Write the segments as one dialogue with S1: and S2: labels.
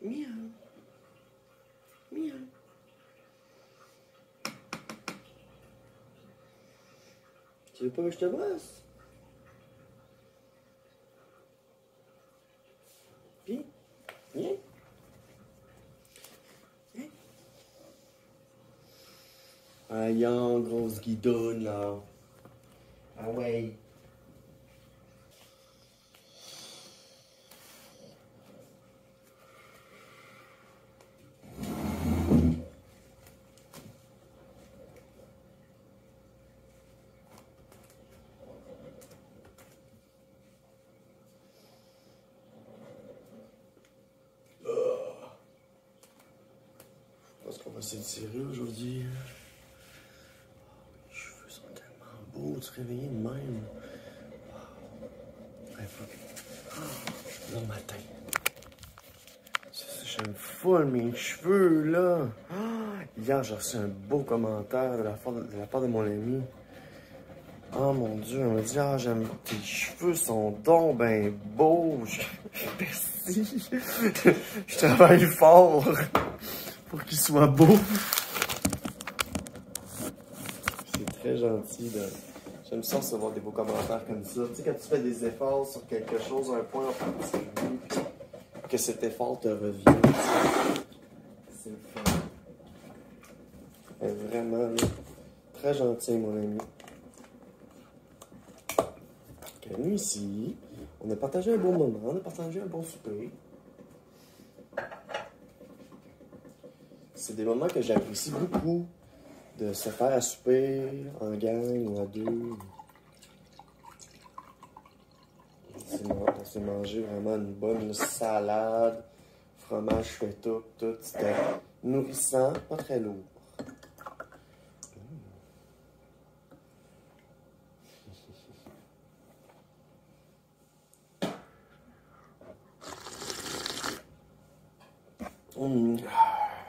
S1: Miaou. Miaou. Tu veux pas que je te brosse? Viens. Viens. Viens. Aïe, grosse guidoune, là. Ah ouais. Je pense qu'on va s'étirer aujourd'hui. Les cheveux sont tellement beaux de se réveiller de même. Bon matin. J'aime full mes cheveux là. Hier, j'ai reçu un beau commentaire de la part de mon ami. Oh mon Dieu, elle m'a dit, ah, j'aime, tes cheveux sont donc ben beaux. Merci. Je travaille fort pour qu'ils soient beaux. C'est très gentil de... J'aime ça recevoir des beaux commentaires comme ça. Tu sais, quand tu fais des efforts sur quelque chose, un point en particulier, puis que cet effort te revient. C'est le fun. Elle est vraiment là, très gentil, mon ami. Okay, nous ici, on a partagé un bon moment, on a partagé un bon souper. C'est des moments que j'apprécie beaucoup, de se faire à souper en gang ou à deux. On s'est mangé vraiment une bonne salade, fromage fait tout. C'était nourrissant, pas très lourd.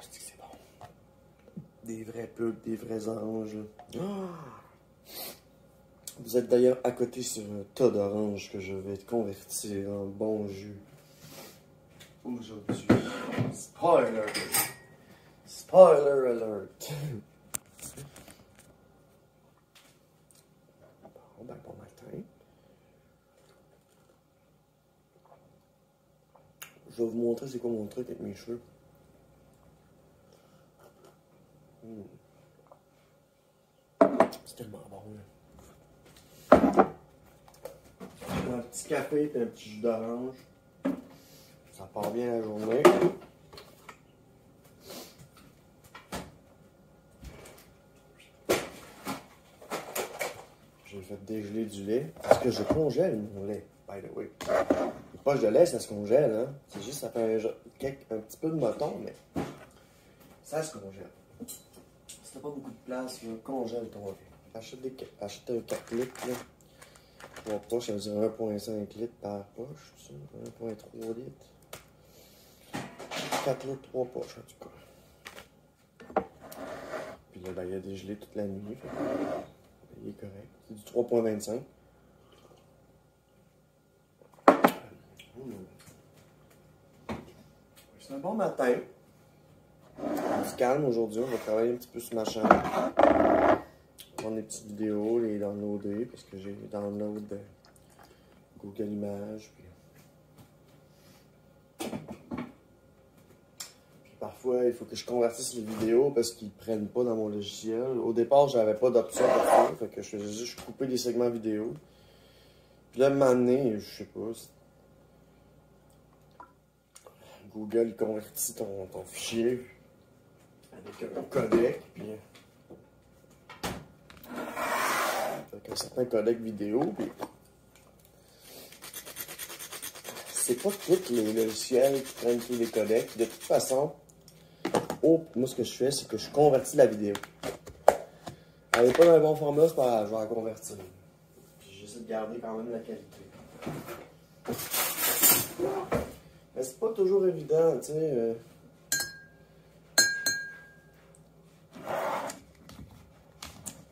S1: C'est bon. Des vrais pulpes, des vrais anges. Vous êtes d'ailleurs à côté sur un tas d'oranges que je vais convertir en bon jus aujourd'hui. Spoiler! Spoiler alert! Bon, ben, bon matin. Je vais vous montrer c'est quoi mon truc avec mes cheveux. C'est tellement bon, là. Un petit café et un petit jus d'orange. Ça part bien la journée. J'ai fait dégeler du lait. Parce que je congèle mon lait, by the way. Les poches de lait, ça se congèle, hein. C'est juste, ça fait un petit peu de moton, mais ça se congèle. Si t'as pas beaucoup de place, là, congèle ton lait. Achète un 4 litres, là. 3 poches, ça veut dire 1,5 litres par poche, ça. 1,3 litres. 4 litres, 3 poches, en tout cas. Puis là, ben, il y a dégelé toute la nuit. Fait que, il est correct. C'est du 3,25. C'est un bon matin. On se calme aujourd'hui. On va travailler un petit peu sur ma chaîne. Prendre des petites vidéos, les downloader, parce que j'ai les downloads de Google Images. Puis parfois, il faut que je convertisse les vidéos parce qu'ils ne prennent pas dans mon logiciel. Au départ, j'avais pas d'option pour ça. Fait que je faisais juste couper des segments vidéo. Puis là, à un moment donné, je sais pas. Google il convertit ton fichier avec un codec. Puis avec un certain codec vidéo. Puis c'est pas tous les logiciels qui prennent tous les codecs. De toute façon, moi, ce que je fais, c'est que je convertis la vidéo. Elle n'est pas dans un bon format, c'est pas grave, je vais la convertir. Puis j'essaie de garder quand même la qualité. Mais c'est pas toujours évident, tu sais.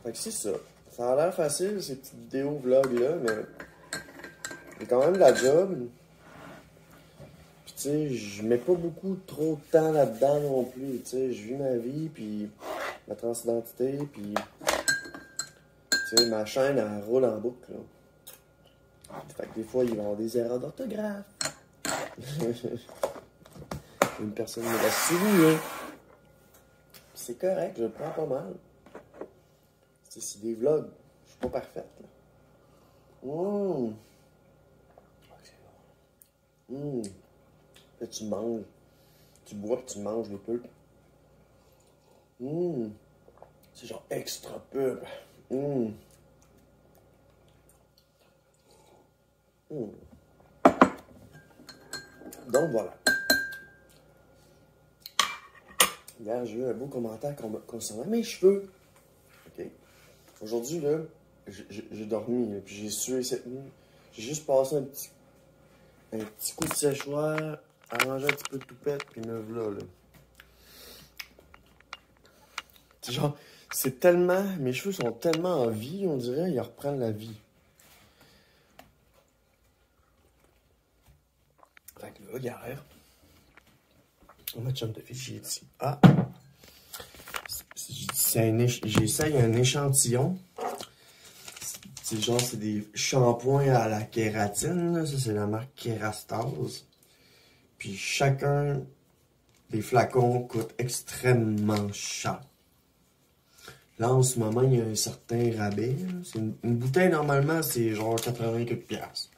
S1: Fait que c'est ça. Ça a l'air facile, ces petites vidéos vlogs-là, mais il y a quand même de la job. Puis Puis, tu sais, je mets pas beaucoup trop de temps là-dedans non plus. Tu sais, je vis ma vie, puis ma transidentité, puis, tu sais, ma chaîne, elle roule en boucle, là. Fait que des fois, il va y avoir des erreurs d'orthographe. Une personne me l'a souligné. C'est correct, je le prends pas mal. C'est des vlogs. Je suis pas parfaite, là. Là, tu manges. Tu bois puis tu manges les pulpes. C'est genre extra pulpe. Donc voilà. Hier, j'ai eu un beau commentaire concernant mes cheveux. OK. Aujourd'hui, là, j'ai dormi, là, puis j'ai sué cette nuit. J'ai juste passé un petit coup de séchoir, arrangé un petit peu de toupette, puis me voilà, là. C'est genre, c'est tellement... Mes cheveux sont tellement en vie, on dirait, ils reprennent la vie. Fait que là, hier, ma chum de fille, j'ai dit, j'essaye un échantillon. C'est genre, c'est des shampoings à la kératine, là. Ça, c'est la marque Kerastase. Puis chacun des flacons coûte extrêmement cher. Là, en ce moment, il y a un certain rabais. C'est une bouteille, normalement, c'est genre 80 quelques piastres.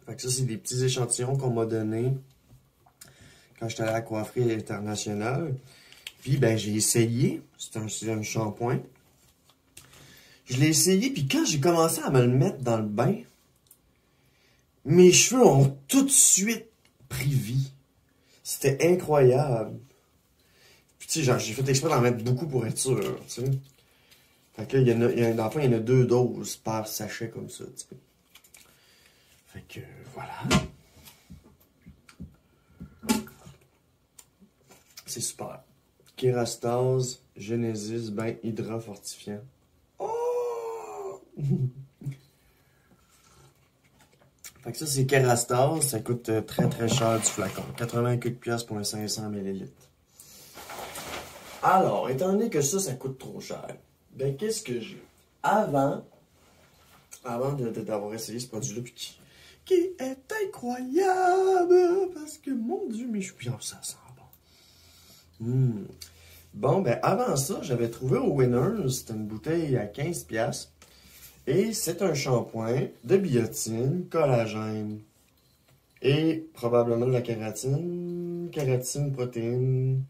S1: Fait que ça, c'est des petits échantillons qu'on m'a donnés quand j'étais à la coifferie internationale. Puis, ben, j'ai essayé. C'est un shampoing. Je l'ai essayé, puis quand j'ai commencé à me le mettre dans le bain, mes cheveux ont tout de suite pris vie. C'était incroyable. Puis, tu sais, genre, j'ai fait exprès d'en mettre beaucoup pour être sûr, tu sais. Fait que là, dans le fond, il y en a 2 doses par sachet comme ça, tu sais. Fait que, voilà. C'est super. Kerastase, Genesis, bain hydra fortifiant. Oh! Fait que ça, c'est Kerastase. Ça coûte très très cher du flacon. 80 piastres pour un 500 ml. Alors, étant donné que ça coûte trop cher, ben qu'est-ce que j'ai? Avant d'avoir essayé ce produit-là, puis qui est incroyable, parce que, mon Dieu, mes cheveux, ça sent bon. Bon, ben avant ça, j'avais trouvé au Winners, c'était une bouteille à 15 piastres. Et c'est un shampoing de biotine, collagène et probablement de la kératine, protéine.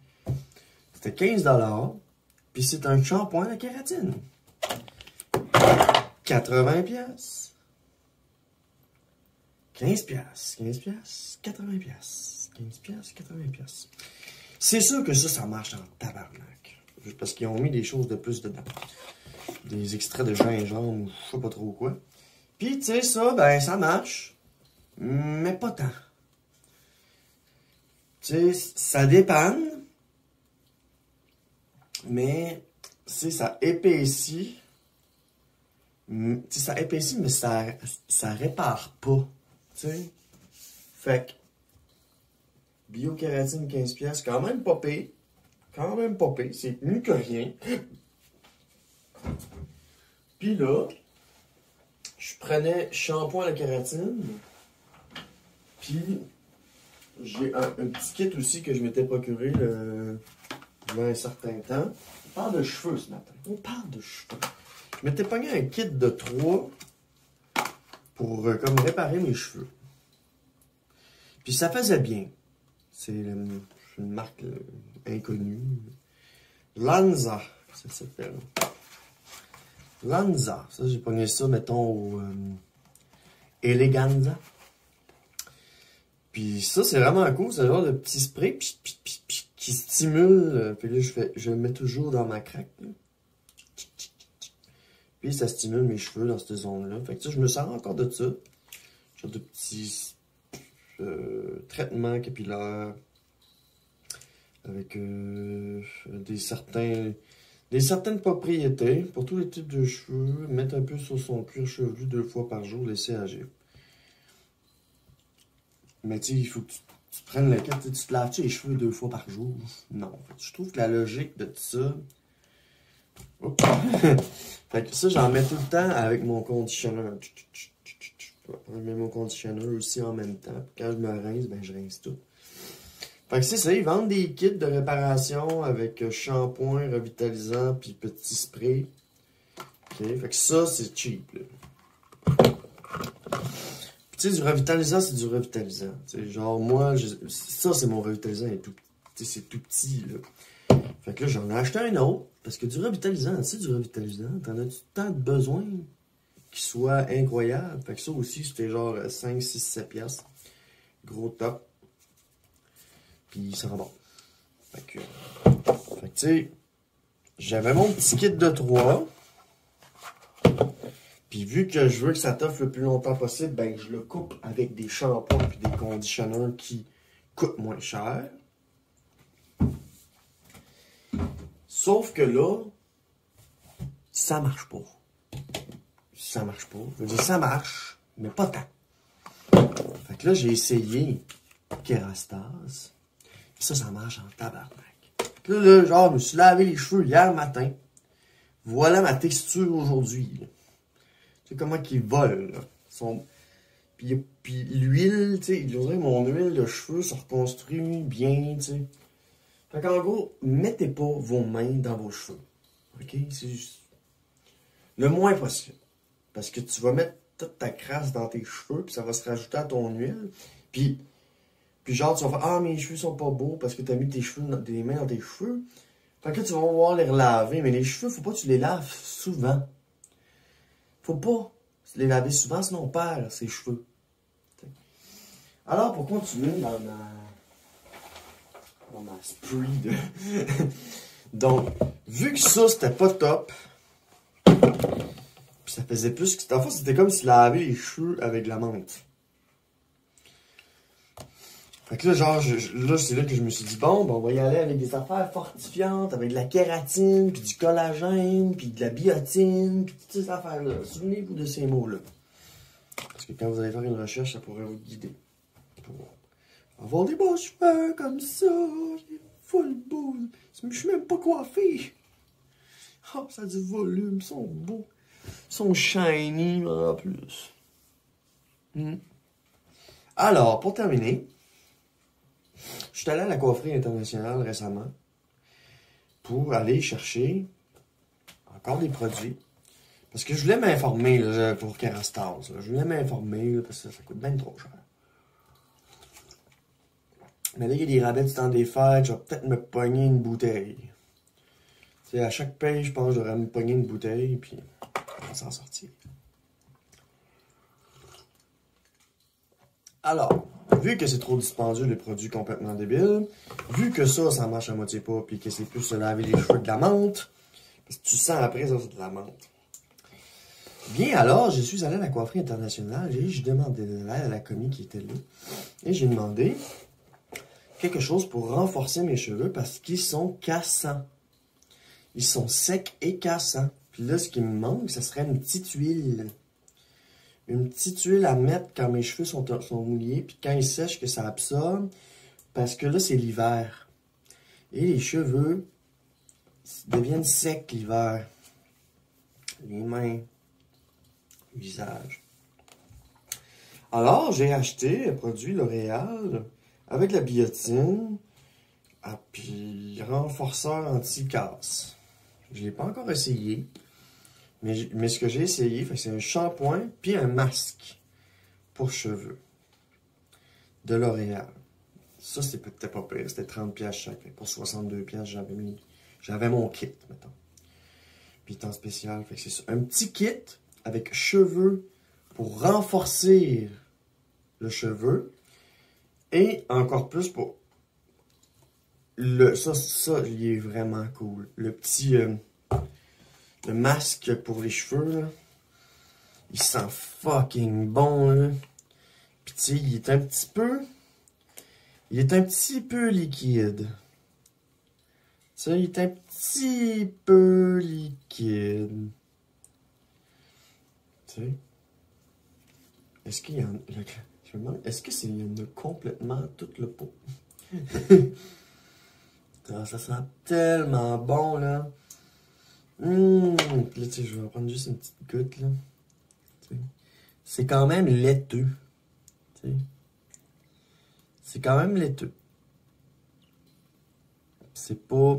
S1: C'était 15 $. Puis c'est un shampoing de kératine. 80 piastres. 15 piastres, 80 piastres. 15 piastres, 80 piastres. C'est sûr que ça marche en tabarnak. Juste parce qu'ils ont mis des choses de plus dedans. Des extraits de gingembre ou je sais pas trop quoi. Puis, tu sais, ça, ben, ça marche. Mais pas tant. Tu sais, ça dépanne. Mais, tu sais, ça épaissit. Tu sais, ça épaissit, mais ça répare pas. Tu sais. Fait que, biokératine 15 piastres, quand même pas pire. Quand même pas pire. C'est mieux que rien. Puis là, je prenais shampoing à la kératine. Puis, j'ai un petit kit aussi que je m'étais procuré il y a un certain temps. On parle de cheveux ce matin. On parle de cheveux. Je m'étais pogné un kit de 3 pour comme réparer mes cheveux. Puis ça faisait bien. C'est une marque inconnue. Lanza, ça s'appelle. Lanza. Ça, j'ai pogné ça, mettons, au Eleganza. Puis ça, c'est vraiment cool. C'est le genre de petit spray qui stimule. Puis là, je le mets toujours dans ma craque. Là. Puis ça stimule mes cheveux dans cette zone-là. Fait que ça, je me sers encore de ça. Genre de petits traitements capillaires. Avec certaines propriétés pour tous les types de cheveux. Mettre un peu sur son cuir chevelu 2 fois par jour, laisser agir. Mais tu sais, il faut que tu prennes le cas, tu te laves les cheveux 2 fois par jour. Non. Je trouve que la logique de tout ça. Oups. Fait que ça, j'en mets tout le temps avec mon conditionneur. Je mets mon conditionneur aussi en même temps. Quand je me rince, ben je rince tout. Fait que c'est ça, ils vendent des kits de réparation avec shampoing, revitalisant, puis petit spray. Ok, fait que ça, c'est cheap, là. Puis tu sais, du revitalisant, c'est du revitalisant. T'sais, genre, moi, ça, c'est mon revitalisant, c'est tout petit, là. Fait que là, j'en ai acheté un autre, parce que du revitalisant, tu sais, du revitalisant, t'en as tant de besoin qu'il soit incroyable. Fait que ça aussi, c'était genre 5, 6, 7 piastres. Gros top. Puis ça va bon. Fait que tu sais, j'avais mon petit kit de 3. Puis vu que je veux que ça t'offre le plus longtemps possible, ben je le coupe avec des shampoings et des conditionneurs qui coûtent moins cher. Sauf que là, ça marche pas. Ça marche pas. Je veux dire, ça marche, mais pas tant. Fait que là, j'ai essayé Kerastase. Ça marche en tabarnak. Là, genre, je me suis lavé les cheveux hier matin. Voilà ma texture aujourd'hui. Tu sais comment qu'ils volent, là. Puis l'huile, tu sais, mon huile de cheveux se reconstruit bien, tu sais. Fait qu'en gros, mettez pas vos mains dans vos cheveux. OK? C'est juste le moins possible. Parce que tu vas mettre toute ta crasse dans tes cheveux, puis ça va se rajouter à ton huile. Puis genre, tu vas faire « Ah, mes cheveux sont pas beaux parce que tu as mis des mains dans tes cheveux. » Fait que tu vas pouvoir les relaver. Mais les cheveux, faut pas que tu les laves souvent. Faut pas les laver souvent, sinon on perd ses cheveux. Alors, pour continuer dans ma spree de... Donc, vu que ça, c'était pas top, puis ça faisait plus que... En fait, c'était comme si laver les cheveux avec de la menthe. Fait que là, genre, c'est là que je me suis dit, bon, ben, on va y aller avec des affaires fortifiantes, avec de la kératine, puis du collagène, puis de la biotine, puis toutes ces affaires-là. Souvenez-vous de ces mots-là. Parce que quand vous allez faire une recherche, ça pourrait vous guider. Pour avoir des beaux cheveux comme ça, full beau. Je suis même pas coiffé. Oh, ça a du volume, ils sont beaux. Ils sont shiny en plus. Alors, pour terminer, je suis allé à la coifferie internationale récemment pour aller chercher encore des produits. Parce que je voulais m'informer pour Kerastase. Je voulais m'informer parce que ça coûte bien trop cher. Mais là, il y a des rabais du temps des fêtes. Je vais peut-être me pogner une bouteille. Tu sais, à chaque paye, je pense que je devrais me pogner une bouteille. Puis on va s'en sortir. Alors, vu que c'est trop dispendieux, les produits complètement débiles, vu que ça marche à moitié pas, puis que c'est plus se laver les cheveux avec de la menthe, parce que tu sens après, ça, c'est de la menthe. Bien, alors, je suis allé à la coifferie internationale et je demandais de l'aide à la commis qui était là. Et j'ai demandé quelque chose pour renforcer mes cheveux parce qu'ils sont cassants. Ils sont secs et cassants. Puis là, ce qui me manque, ce serait une petite huile. Une petite huile à mettre quand mes cheveux sont mouillés, puis quand ils sèchent, que ça absorbe. Parce que là, c'est l'hiver. Et les cheveux deviennent secs l'hiver. Les mains, le visage. Alors, j'ai acheté un produit L'Oréal avec la biotine, puis renforceur anti-casse. Je ne l'ai pas encore essayé. Mais ce que j'ai essayé, c'est un shampoing puis un masque pour cheveux de L'Oréal. Ça, c'est peut-être pas pire. C'était 30$ chaque. Pour 62$, j'avais mon kit, mettons. Puis il est en spécial. Fait que c'est ça. Un petit kit avec cheveux pour renforcer le cheveu. Et encore plus pour... Ça, il est vraiment cool. Le petit... le masque pour les cheveux, là, il sent fucking bon, là. Puis tu sais, il est un petit peu liquide. Tu sais, il est un petit peu liquide. Tu sais. Est-ce qu'il y en a... Je me demande, est-ce que c'est... Il y en a complètement tout le pot? Ça sent tellement bon, là. Là, tu sais, je vais en prendre juste une petite goutte, là. C'est quand même laiteux. T'sais. C'est quand même laiteux. C'est pas...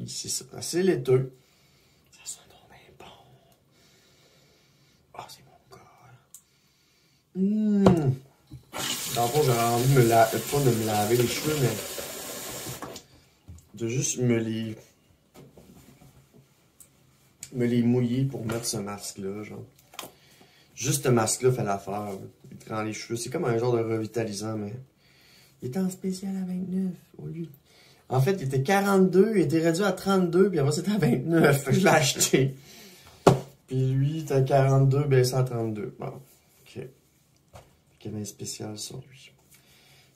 S1: C'est assez laiteux. Ça sent donc bien bon. Ah, c'est mon gars. Dans le fond, j'aurais envie de pas de me laver les cheveux, mais de juste me les mouiller pour mettre ce masque-là, genre. Juste ce masque-là fait l'affaire. Il te rend les cheveux. C'est comme un genre de revitalisant, mais... Il était en spécial à 29 au lieu. En fait, il était 42, il était réduit à 32, puis après c'était à 29. Fait que je l'ai acheté. Puis lui, il était à 42, baissé à 32. Bon, ok. Fait qu'il y avait un spécial sur lui.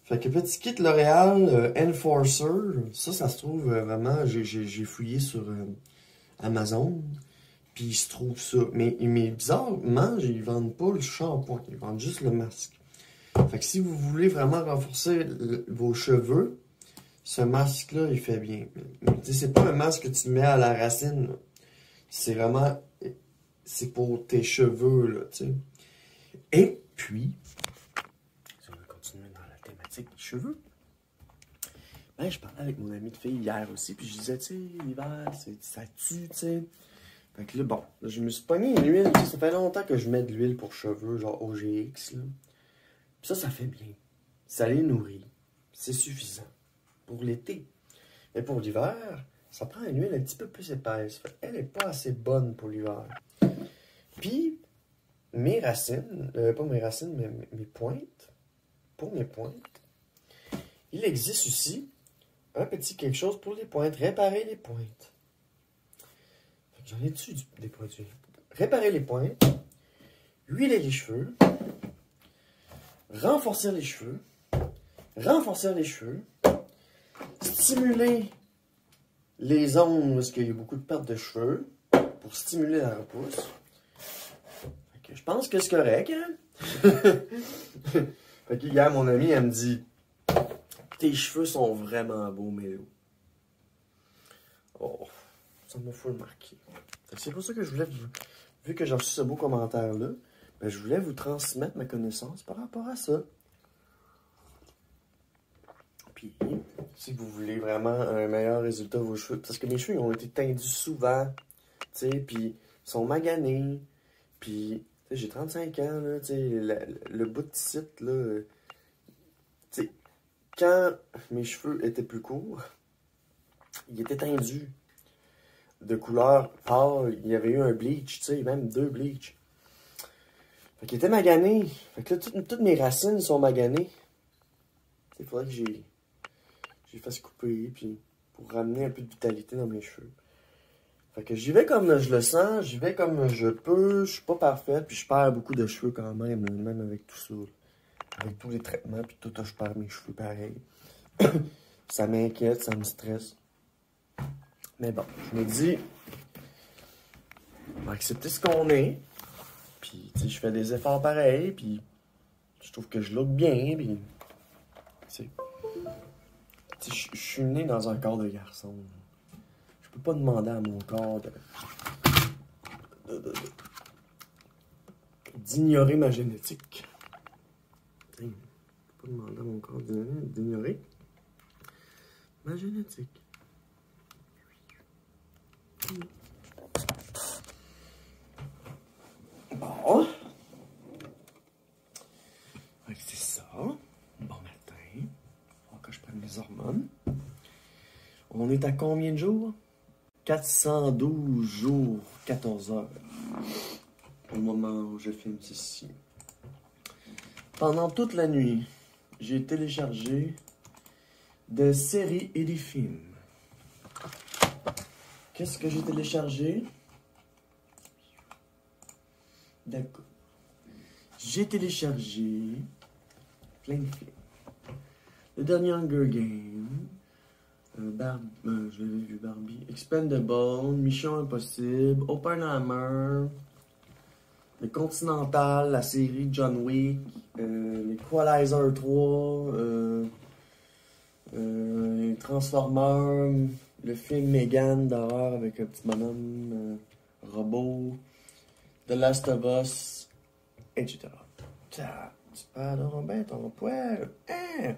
S1: Fait que petit kit L'Oréal Enforcer, ça se trouve vraiment, j'ai fouillé sur Amazon, puis il se trouve ça. Mais bizarrement, ils vendent pas le shampoing, ils vendent juste le masque. Fait que si vous voulez vraiment renforcer vos cheveux, ce masque-là, il fait bien. C'est pas un masque que tu mets à la racine. C'est vraiment... C'est pour tes cheveux, là, tu sais. Et puis, si on va continuer dans la thématique des cheveux, ben, je parlais avec mon ami de fille hier aussi, puis je disais, tu sais, l'hiver, ça tue, tu sais. Fait que là, bon, là, je me suis pogné une huile, ça fait longtemps que je mets de l'huile pour cheveux, genre OGX, là. Puis ça fait bien. Ça les nourrit. C'est suffisant. Pour l'été. Mais pour l'hiver, ça prend une huile un petit peu plus épaisse. Elle n'est pas assez bonne pour l'hiver. Puis, mes racines, pas mes racines, mais mes pointes, pour mes pointes, il existe aussi un petit quelque chose pour les pointes. Réparer les pointes. J'en ai dessus des produits. Réparer les pointes, huiler les cheveux, renforcer les cheveux, stimuler les zones parce qu'il y a beaucoup de pertes de cheveux pour stimuler la repousse. Fait que je pense que c'est correct, hein? Fait que hier, mon ami, elle me dit « Tes cheveux sont vraiment beaux, Mélo. » Oh, ça m'a full marqué. C'est pour ça que je voulais, vu que j'ai reçu ce beau commentaire-là, ben, je voulais vous transmettre ma connaissance par rapport à ça. Puis, si vous voulez vraiment un meilleur résultat de vos cheveux, parce que mes cheveux ils ont été tendus souvent, tu sais, puis ils sont maganés, puis j'ai 35 ans, là, tu sais, le bout de site, là, tu sais, quand mes cheveux étaient plus courts, ils étaient tendus, de couleur pâle, il y avait eu un bleach, tu sais, même 2 bleach. Fait qu'ils étaient maganés, fait que là, toutes mes racines sont maganées. Il faudrait que j'ai fasse couper, puis pour ramener un peu de vitalité dans mes cheveux. Fait que j'y vais comme je le sens, j'y vais comme je peux, je suis pas parfaite, puis je perds beaucoup de cheveux quand même avec tout ça. Avec tous les traitements, puis tout, je perds mes cheveux pareil. Ça m'inquiète, ça me stresse. Mais bon, je me dis, on va accepter ce qu'on est, puis tu sais, je fais des efforts pareils, puis je trouve que je look bien, puis tu sais. Je suis né dans un corps de garçon. Je peux pas demander à mon corps d'ignorer ma génétique. Je peux pas demander à mon corps d'ignorer ma génétique. Bon. C'est ça. Bon matin. Que je prenne mes hormones. On est à combien de jours? 412 jours, 14 heures. Au moment où je filme ceci. Pendant toute la nuit, j'ai téléchargé des séries et des films. Qu'est-ce que j'ai téléchargé? D'accord. J'ai téléchargé plein de films. Le dernier Hunger Games, je l'avais vu Barbie, Expendable, Mission Impossible, Oppenheimer, le Continental, la série John Wick, l'Equalizer 3, les Transformers, le film Megan d'horreur avec un petit bonhomme robot, The Last of Us, etc. Tu parles bien ton poil. Hein?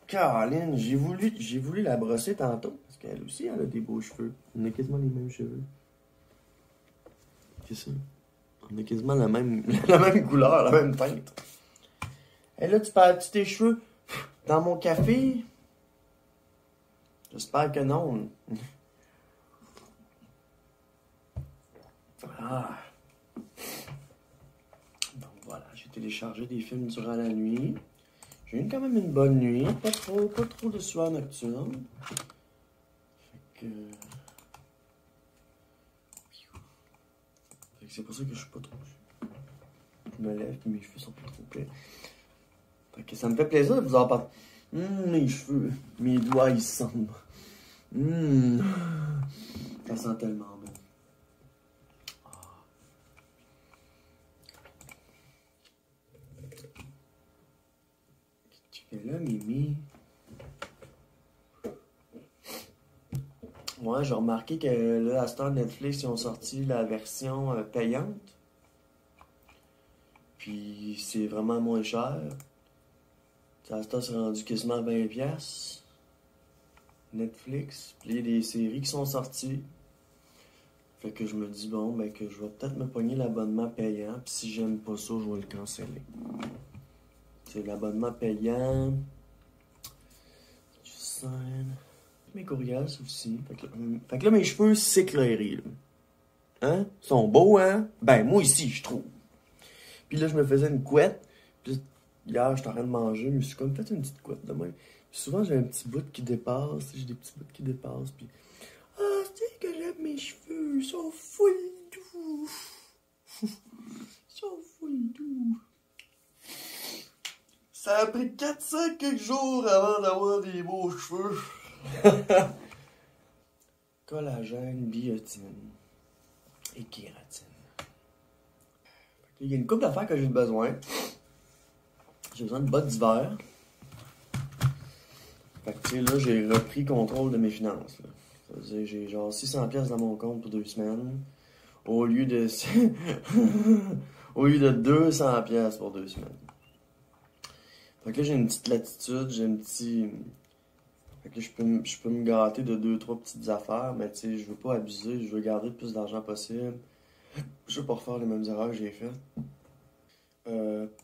S1: Caroline, j'ai voulu la brosser tantôt, parce qu'elle aussi, elle a des beaux cheveux. On a quasiment les mêmes cheveux. C'est ça. On a quasiment la même couleur, la même teinte. Et là, tu parles-tu tes cheveux dans mon café? J'espère que non. Ah. Donc voilà, j'ai téléchargé des films durant la nuit. J'ai eu quand même une bonne nuit, pas trop de sueur nocturne. Fait que c'est pour ça que je suis pas trop. Je me lève et mes cheveux sont pas trop plats. Fait que ça me fait plaisir de vous en parler. Mes cheveux, mes doigts ils sentent. Ça sent tellement bon. Qu'est-ce que tu fais là, Mimi? Moi, j'ai remarqué que là, à ce temps, Netflix, ils ont sorti la version payante. Puis c'est vraiment moins cher. À ce temps, c'est rendu quasiment à 20$. Netflix. Puis il y a des séries qui sont sorties. Fait que je me dis, bon, ben que je vais peut-être me pogner l'abonnement payant. Puis si j'aime pas ça, je vais le canceller. C'est l'abonnement payant. Je sign. Mes courriels aussi. Fait que là, mes cheveux s'éclairent. Hein? Ils sont beaux, hein? Ben, moi ici, je trouve. Puis là, je me faisais une couette. Puis hier, j'étais en train de manger. Je me suis comme fait une petite couette de même. Puis souvent, j'ai un petit bout qui dépasse. J'ai des petits bouts qui dépassent. Puis, tu sais que j'aime mes cheveux. Ils sont full doux. Ils sont full doux. Ça a pris 400 quelques jours avant d'avoir des beaux cheveux. Collagène, biotine et kératine. Il y a une couple d'affaires que j'ai besoin. J'ai besoin de bottes d'hiver. Fait que tu sais, là, j'ai repris contrôle de mes finances. Là. Ça veut dire, j'ai genre 600$ dans mon compte pour 2 semaines. Au lieu de 200$ pour 2 semaines. Fait que là, j'ai une petite latitude, j'ai un petit... Fait que là, je peux me gâter de 2-3 petites affaires, mais tu sais, je veux pas abuser, je veux garder le plus d'argent possible. Je veux pas refaire les mêmes erreurs que j'ai faites.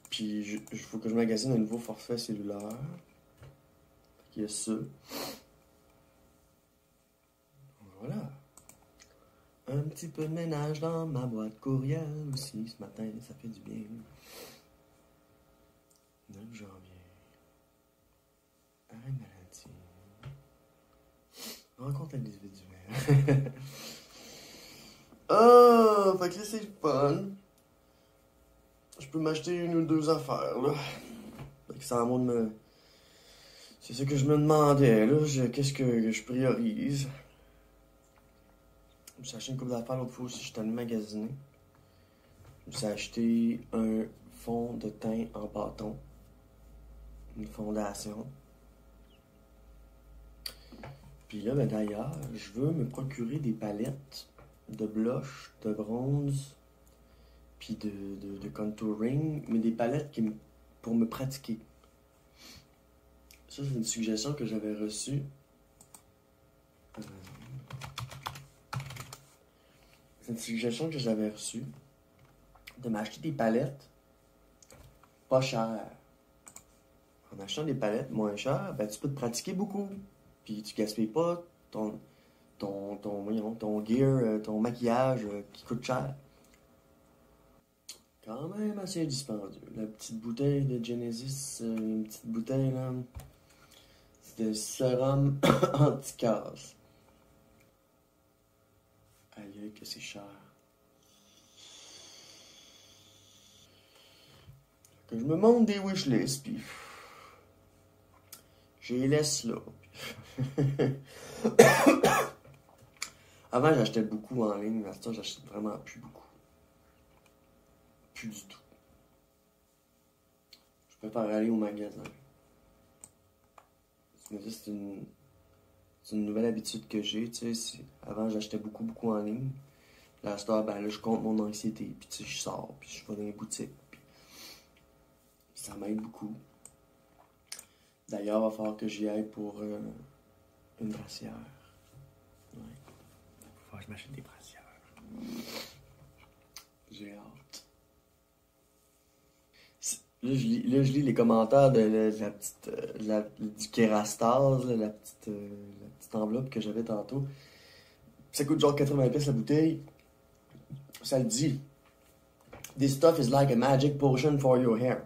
S1: Puis, il faut que je magasine un nouveau forfait cellulaire. Fait qu'il y a ça. Voilà. Un petit peu de ménage dans ma boîte courriel aussi ce matin, ça fait du bien. 9 janvier. Arrêt maladie. Rencontre individuelle. Fait que là, c'est le fun. Je peux m'acheter une ou deux affaires, là. Fait que c'est à moi de me... C'est ça que je me demandais, là. Qu'est-ce que je priorise? Je me suis acheté une couple d'affaires l'autre fois aussi, j'étais allé magasiner. Je me suis acheté un fond de teint en bâton. Une fondation. Puis là, ben d'ailleurs, je veux me procurer des palettes de blush, de bronze, puis de contouring, mais des palettes pour me pratiquer. Ça, c'est une suggestion que j'avais reçue. C'est une suggestion que j'avais reçue de m'acheter des palettes pas chères. En achetant des palettes moins chères, ben tu peux te pratiquer beaucoup. Puis tu gaspilles pas ton gear, ton maquillage qui coûte cher. Quand même assez dispendieux. La petite bouteille de Genesis, une petite bouteille là, c'est de sérum anti-casse. Aïe, que c'est cher. Que je me monte des wishlists, puis je les laisse là. Avant, j'achetais beaucoup en ligne, mais maintenant, j'achète vraiment plus beaucoup. Plus du tout. Je préfère aller au magasin. Mais ça, c'est une nouvelle habitude que j'ai, tu sais. Avant, j'achetais beaucoup en ligne. Là, à cette heure, ben là, je compte mon anxiété, puis tu sais, je sors, puis je vais dans les boutiques, puis ça m'aide beaucoup. D'ailleurs, il va falloir que j'y aille pour une brassière. Ouais. Il va falloir que je m'achète des brassières. J'ai hâte. Là, je lis les commentaires de la petite, du Kerastase, la petite enveloppe que j'avais tantôt. Ça coûte genre 80$ la bouteille. Ça le dit. This stuff is like a magic potion for your hair.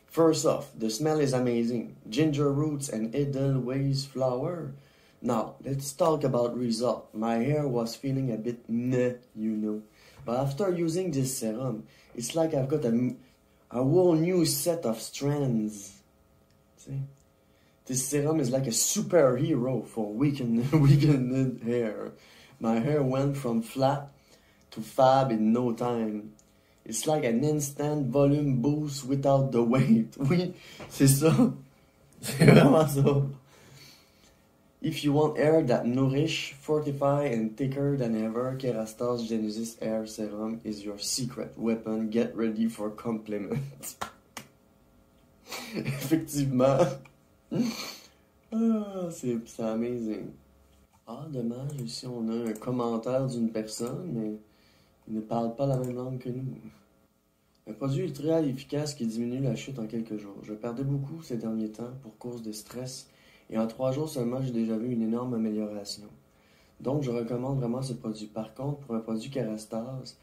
S1: First off, the smell is amazing. Ginger roots and Edelweiss flower. Now, let's talk about result. My hair was feeling a bit meh, you know. But after using this serum, it's like I've got a whole new set of strands. See? This serum is like a superhero for weakened hair. My hair went from flat to fab in no time. It's like an instant volume boost without the weight. Oui, c'est ça. C'est vraiment ça. If you want hair that nourish, fortify, and thicker than ever, Kerastase Genesis Hair Serum is your secret weapon. Get ready for compliments. Effectivement. Ah, c'est amazing. Ah, dommage, ici on a un commentaire d'une personne, mais il ne parle pas la même langue que nous. Un produit ultra efficace qui diminue la chute en quelques jours. Je perdais beaucoup ces derniers temps pour cause de stress et en 3 jours seulement, j'ai déjà vu une énorme amélioration. Donc, je recommande vraiment ce produit. Par contre, pour un produit Kerastase,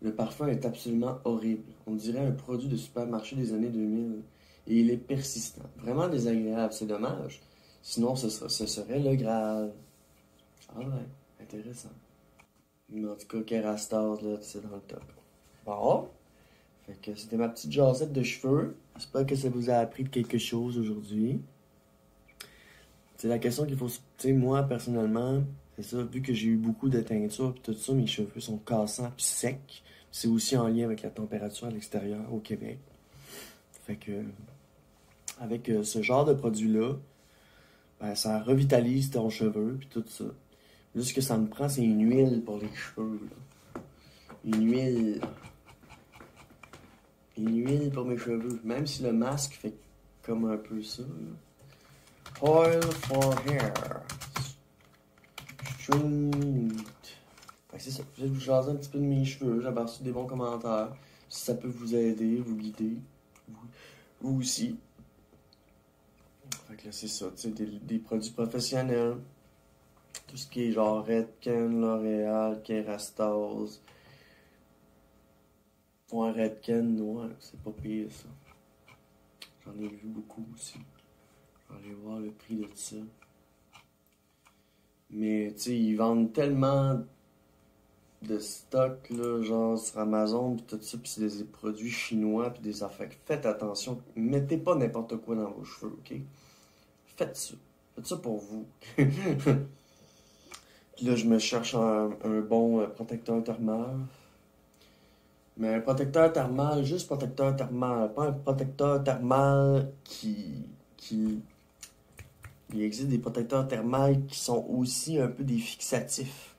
S1: le parfum est absolument horrible. On dirait un produit de supermarché des années 2000 et il est persistant. Vraiment désagréable, c'est dommage. Sinon, ce serait le Graal. Ah ouais, intéressant. Mais en tout cas, Kerastase, là, c'est dans le top. Bon. Fait que c'était ma petite jasette de cheveux. J'espère que ça vous a appris de quelque chose aujourd'hui. C'est la question qu'il faut... Tu sais, moi, personnellement, c'est ça, vu que j'ai eu beaucoup de teinture et tout ça, mes cheveux sont cassants puis secs. C'est aussi en lien avec la température à l'extérieur au Québec. Fait que, avec ce genre de produit-là, ben, ça revitalise ton cheveu puis tout ça. Là, ce que ça me prend, c'est une huile pour les cheveux, là. Une huile... Une huile pour mes cheveux. Même si le masque fait comme un peu ça. Là. Oil for hair. Stringed. Fait que c'est ça. Je vais vous jaser un petit peu de mes cheveux. J'avais reçu des bons commentaires. Si ça peut vous aider, vous guider. Vous aussi. Fait que là, c'est ça. Tu sais, des produits professionnels. Tout ce qui est genre Redken, L'Oréal, Kerastase. Pour un Redken, ouais, c'est pas pire ça. J'en ai vu beaucoup aussi. Je vais aller voir le prix de ça. Mais tu sais, ils vendent tellement de stock là, genre sur Amazon pis tout ça, pis c'est des produits chinois pis des affaires. Faites attention, mettez pas n'importe quoi dans vos cheveux, ok? Faites ça pour vous. Puis là, je me cherche un bon protecteur thermal. Mais un protecteur thermal, juste protecteur thermal, pas un protecteur thermal qui... Il existe des protecteurs thermales qui sont aussi un peu des fixatifs.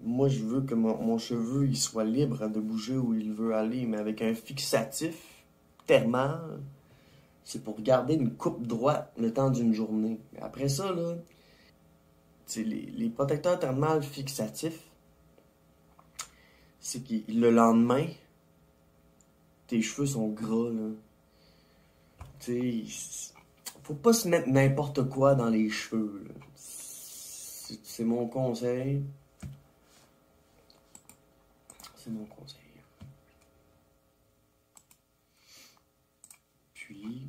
S1: Moi, je veux que mon cheveu il soit libre de bouger où il veut aller, mais avec un fixatif thermal, c'est pour garder une coupe droite le temps d'une journée. Mais après ça, là, les protecteurs thermales fixatifs, c'est que le lendemain, tes cheveux sont gras, là. Tu sais, faut pas se mettre n'importe quoi dans les cheveux, là. C'est mon conseil. C'est mon conseil. Puis,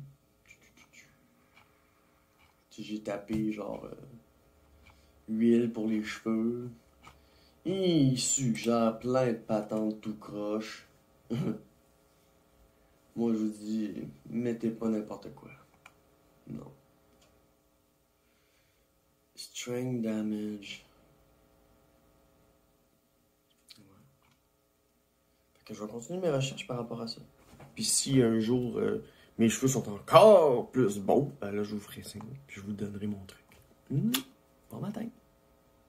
S1: j'ai tapé genre huile pour les cheveux. Il suggère plein de patentes tout croche. Moi, je vous dis, mettez pas n'importe quoi. Non. Strength damage. Ouais. que je vais continuer mes recherches par rapport à ça. Puis si un jour mes cheveux sont encore plus beaux, ben là je vous ferai signe, puis je vous donnerai mon truc. Bon matin.